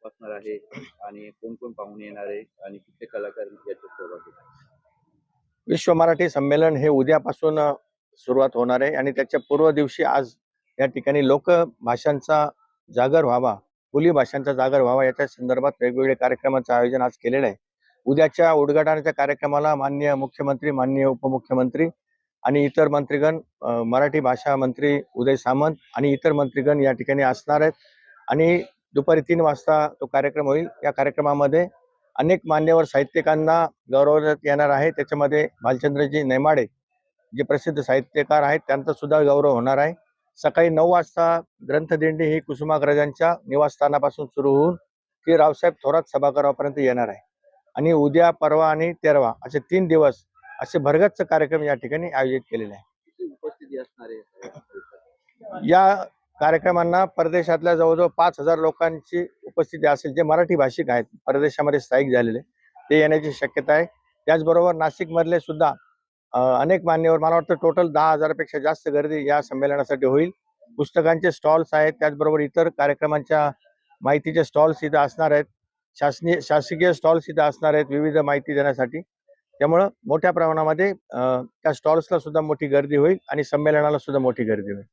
बसणार आहे आणि कोण कोण पाहुणे येणार आहे आणि कुठले कलाकार याच्यात सहभागी आहेत? विश्व मराठी संमेलन हे उद्यापासून सुरुवात होणार आहे आणि त्याच्या पूर्व दिवशी आज या ठिकाणी लोकभाषांचा जागर व्हावा, बोली भाषांचा जागर व्हावा याच्या संदर्भात वेगवेगळे कार्यक्रमाचं आयोजन आज केलेलं आहे. उद्याच्या उद्घाटनाच्या कार्यक्रमाला माननीय मुख्यमंत्री, माननीय उपमुख्यमंत्री आणि इतर मंत्रीगण, मराठी भाषा मंत्री उदय सामंत आणि इतर मंत्रीगण या ठिकाणी असणार आहेत आणि दुपारी 3 वाजता तो कार्यक्रम होईल. या कार्यक्रमामध्ये अनेक मान्यवर साहित्यिकांना गौरवण्यात येणार आहे. त्याच्यामध्ये भालचंद्रजी नेमाडे जे प्रसिद्ध साहित्यकार आहेत त्यांचा सुद्धा गौरव होणार आहे. सकाळी 9 वाजता ग्रंथदिंडी ही कुसुमाग्रजांच्या निवासस्थानापासून सुरू होऊन ती रावसाहेब थोरात सभागृहापर्यंत येणार आहे आणि उद्या, परवा आणि तेरवा असे 3 दिवस असे भरगच्च कार्यक्रम या ठिकाणी आयोजित केलेले आहे. किती उपस्थिती असणार आहे? या कार्यक्रमांना परदेशातल्या जवळजवळ 5,000 लोकांची उपस्थिती असेल, जे मराठी भाषिक आहेत, परदेशामध्ये स्थायिक झालेले, ते येण्याची शक्यता आहे. त्याचबरोबर नाशिक मधले सुद्धा अनेक मान्यवर, मला वाटतं टोटल 10,000 पेक्षा जास्त गर्दी या संमेलनासाठी होईल. पुस्तकांचे स्टॉल्स आहेत, त्याचबरोबर इतर कार्यक्रमांच्या माहितीचे स्टॉल्स इथं असणार आहेत. शासकीय स्टॉल्स इथं असणार आहेत विविध माहिती देण्यासाठी. त्यामुळं मोठ्या प्रमाणामध्ये त्या स्टॉल्सला सुद्धा मोठी गर्दी होईल आणि संमेलनाला सुद्धा मोठी गर्दी होईल.